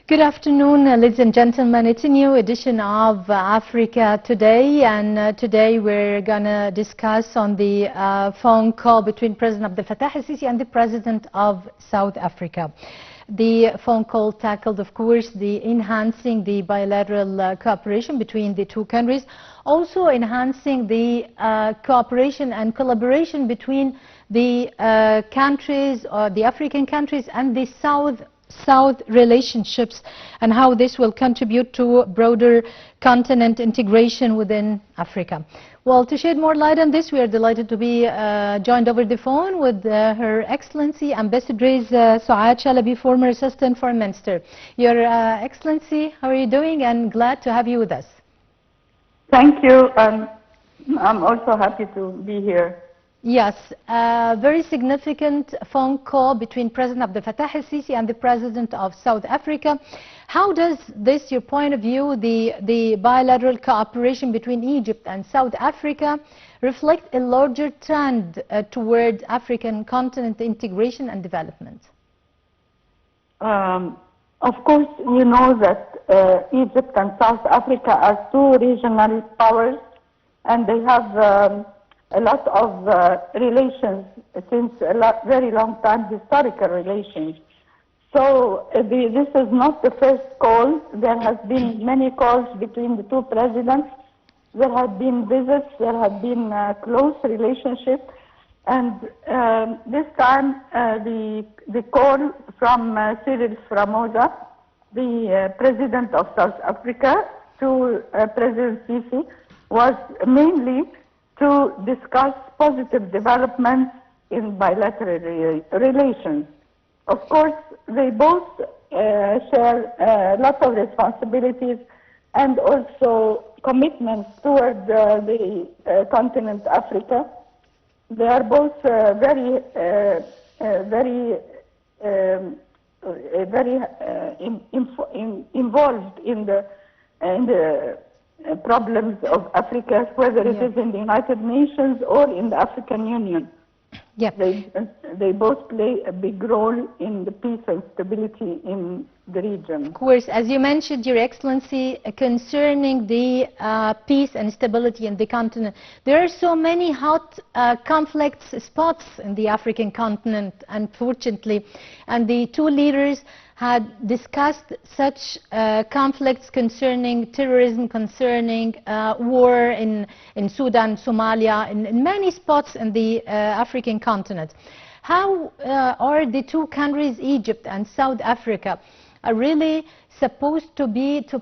Good afternoon, ladies and gentlemen. It's a new edition of Africa Today, and today we're going to discuss on the phone call between President Abdel Fattah al-Sisi and the President of South Africa. The phone call tackled, of course, the enhancing the bilateral cooperation between the two countries, also enhancing the cooperation and collaboration between the countries, or the African countries, and the South relationships, and how this will contribute to broader continent integration within Africa. Well, to shed more light on this, we are delighted to be joined over the phone with Her Excellency Ambassador Sou'ad Shalaby, former Assistant Foreign Minister. Your Excellency, how are you doing? And glad to have you with us. Thank you. I'm also happy to be here. Yes, a very significant phone call between President Abdel Fattah al-Sisi and the President of South Africa. How does this, your point of view, the bilateral cooperation between Egypt and South Africa reflect a larger trend toward African continent integration and development? Of course, you know that Egypt and South Africa are two regional powers, and they have a lot of relations since a very long time, historical relations. So this is not the first call. There has been many calls between the two presidents. There have been visits. There have been close relationship. And this time, the call from Cyril Ramaphosa, the President of South Africa, to President Sisi was mainly to discuss positive developments in bilateral relations. Of course, they both share a lot of responsibilities and also commitments toward the continent Africa. They are both very involved in the problems of Africa, whether it is in the United Nations or in the African Union. Yeah. They both play a big role in the peace and stability in the region. Of course, as you mentioned, Your Excellency, concerning the peace and stability in the continent, there are so many hot conflict spots in the African continent, unfortunately, and the two leaders had discussed such conflicts concerning terrorism, concerning war in Sudan, Somalia, in many spots in the African continent. How are the two countries, Egypt and South Africa, are really supposed to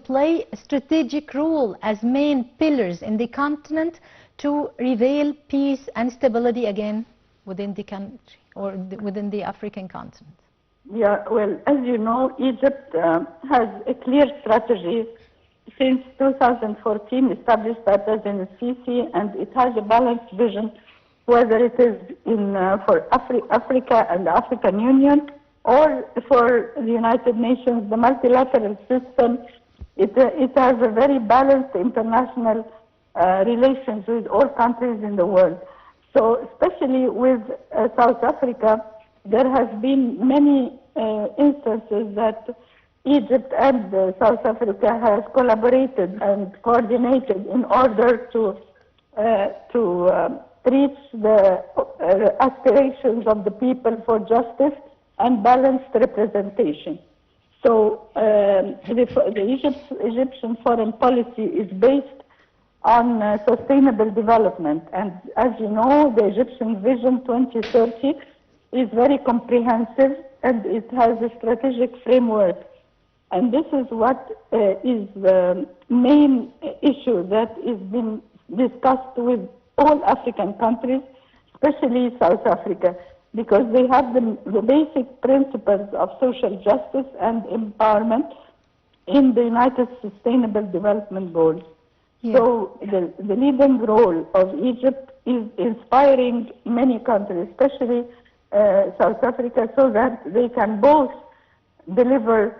play a strategic role as main pillars in the continent to reveal peace and stability again within the country or within the African continent? Yeah, well, as you know, Egypt has a clear strategy since 2014 established by President Sisi, and it has a balanced vision, whether it is for Africa and the African Union or for the United Nations, the multilateral system. It has a very balanced international relations with all countries in the world. So especially with South Africa, there has been many instances that Egypt and South Africa has collaborated and coordinated in order to reach the aspirations of the people for justice and balanced representation. So the Egyptian foreign policy is based on sustainable development, and as you know, the Egyptian Vision 2030 is very comprehensive, and it has a strategic framework. And this is what is the main issue that is being discussed with all African countries, especially South Africa, because they have the basic principles of social justice and empowerment in the United Sustainable Development Goals. Yeah. So the leading role of Egypt is inspiring many countries, especially South Africa, so that they can both deliver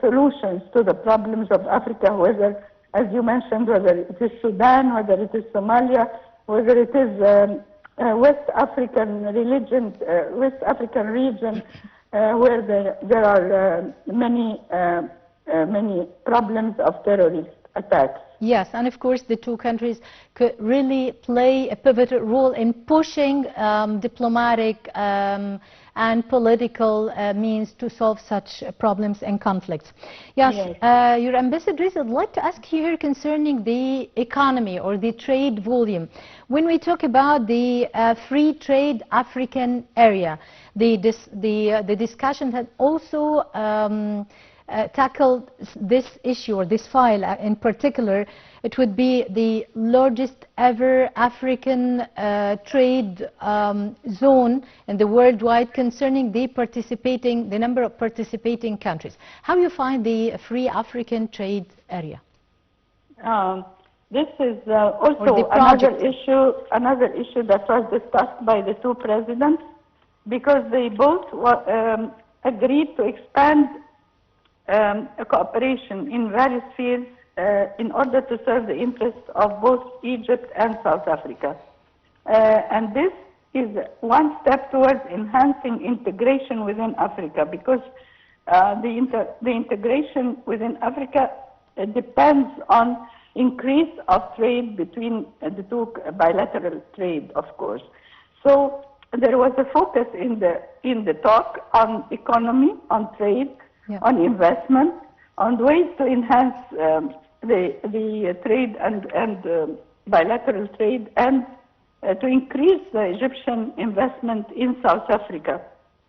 solutions to the problems of Africa, whether, as you mentioned, whether it is Sudan, whether it is Somalia, whether it is West African region, where there are many problems of terrorist attacks. Yes, and of course the two countries could really play a pivotal role in pushing diplomatic and political means to solve such problems and conflicts. Yes, your ambassadress, I'd like to ask you here concerning the economy or the trade volume. When we talk about the free trade African area, the discussion had also tackled this issue or this file in particular. It would be the largest ever African trade zone in the worldwide concerning the number of participating countries. How do you find the free African trade area? This is also another issue that was discussed by the two presidents, because they both agreed to expand a cooperation in various fields in order to serve the interests of both Egypt and South Africa. And this is one step towards enhancing integration within Africa, because the integration within Africa depends on increase of trade between the two, bilateral trade, of course. So there was a focus in the talk on economy, on trade, on investment, on ways to enhance the trade and bilateral trade, and to increase the Egyptian investment in South Africa,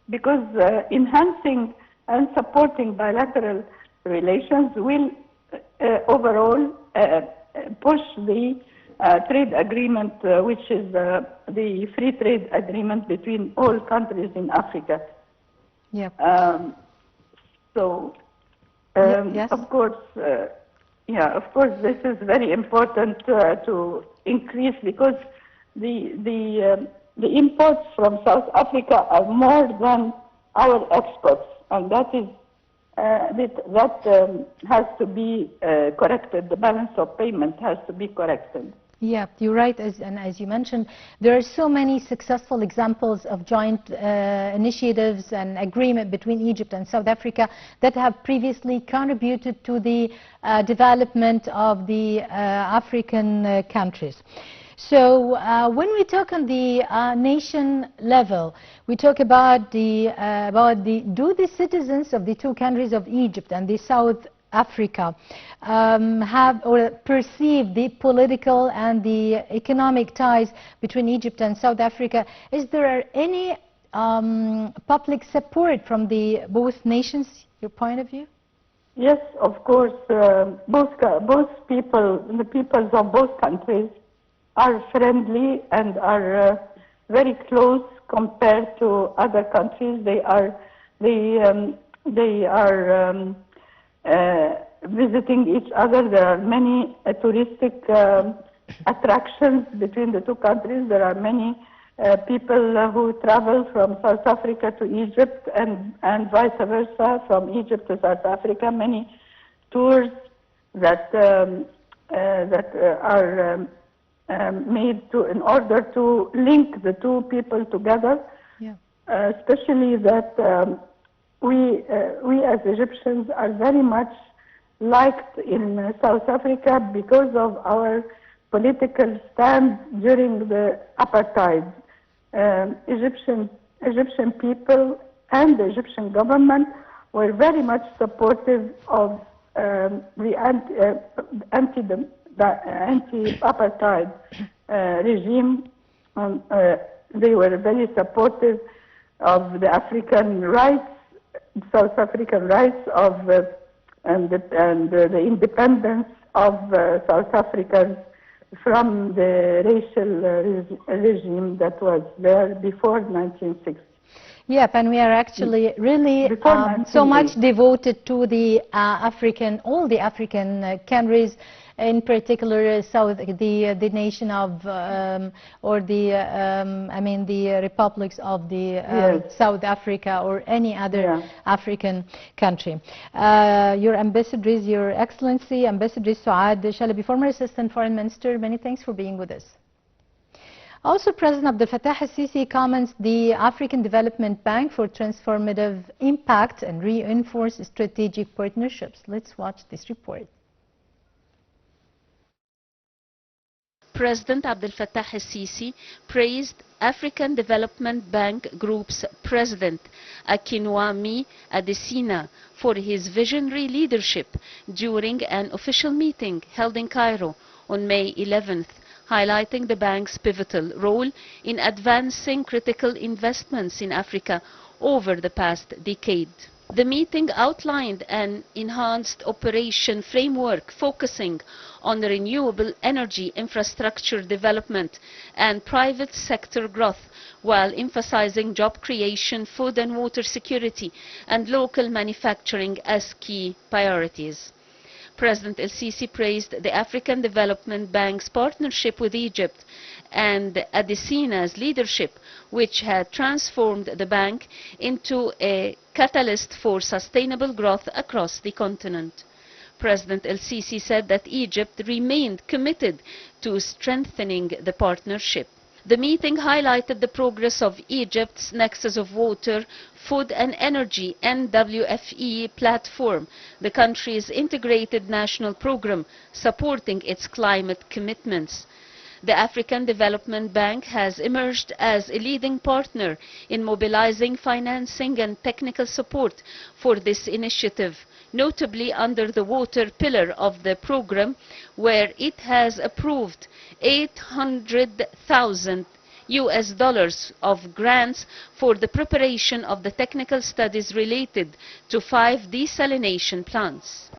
because enhancing and supporting bilateral relations will overall push the trade agreement, which is the free trade agreement between all countries in Africa. So, of course, this is very important to increase, because the imports from South Africa are more than our exports, and that is that has to be corrected. The balance of payment has to be corrected. Yeah, you're right, as you mentioned, there are so many successful examples of joint initiatives and agreement between Egypt and South Africa that have previously contributed to the development of the African countries. So when we talk on the nation level, we talk about do the citizens of the two countries of Egypt and the South Africa have or perceive the political and the economic ties between Egypt and South Africa? Is there any public support from the both nations, your point of view? Yes, of course. Both people, the peoples of both countries, are friendly and are very close compared to other countries. They are visiting each other. There are many touristic attractions between the two countries. There are many people who travel from South Africa to Egypt and vice versa, from Egypt to South Africa. Many tours that are made in order to link the two people together. Especially that we as Egyptians are very much liked in South Africa because of our political stand during the apartheid. Egyptian people and the Egyptian government were very much supportive of the anti-apartheid regime. They were very supportive of the African rights, South African rights of and the independence of South Africans from the racial regime that was there before 1960. Yep, and we are actually really so much devoted to the all the African countries, in particular the nation of or the the republics of the South Africa or any other African country. Your ambassadress, Your Excellency, Ambassadress Sou'ad Shalaby, former Assistant Foreign Minister, many thanks for being with us. Also, President Abdel Fattah al-Sisi comments the African Development Bank for transformative impact and reinforce strategic partnerships. Let's watch this report. President Abdel Fattah al-Sisi praised African Development Bank Group's President Akinwumi Adesina for his visionary leadership during an official meeting held in Cairo on May 11th, highlighting the bank's pivotal role in advancing critical investments in Africa over the past decade. The meeting outlined an enhanced operation framework focusing on renewable energy infrastructure development and private sector growth, while emphasizing job creation, food and water security, and local manufacturing as key priorities. President el-Sisi praised the African Development Bank's partnership with Egypt and Adesina's leadership, which had transformed the bank into a catalyst for sustainable growth across the continent. President el-Sisi said that Egypt remained committed to strengthening the partnership. The meeting highlighted the progress of Egypt's Nexus of Water, Food and Energy (NWFE) platform, the country's integrated national program supporting its climate commitments. The African Development Bank has emerged as a leading partner in mobilizing financing and technical support for this initiative, notably under the water pillar of the program, where it has approved $800,000 of grants for the preparation of the technical studies related to 5 desalination plants.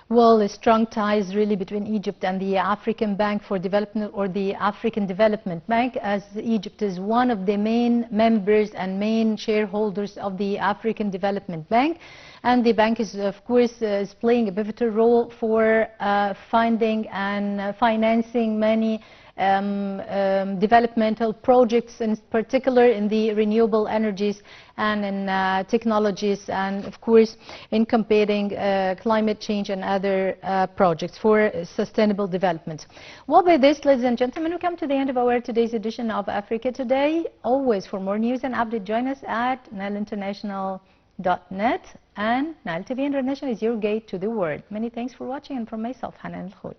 Well, strong ties really between Egypt and the African Bank for Development, or the African Development Bank, as Egypt is one of the main members and main shareholders of the African Development Bank. And the bank is, of course, is playing a pivotal role for funding and financing many developmental projects, in particular in the renewable energies and in technologies, and of course in combating climate change and other projects for sustainable development. Well, by this, ladies and gentlemen, we come to the end of our today's edition of Africa Today. Always, for more news and update, join us at NileInternational.net, and Nile TV International is your gate to the world. Many thanks for watching, and from myself, Hanan Al-Khoui.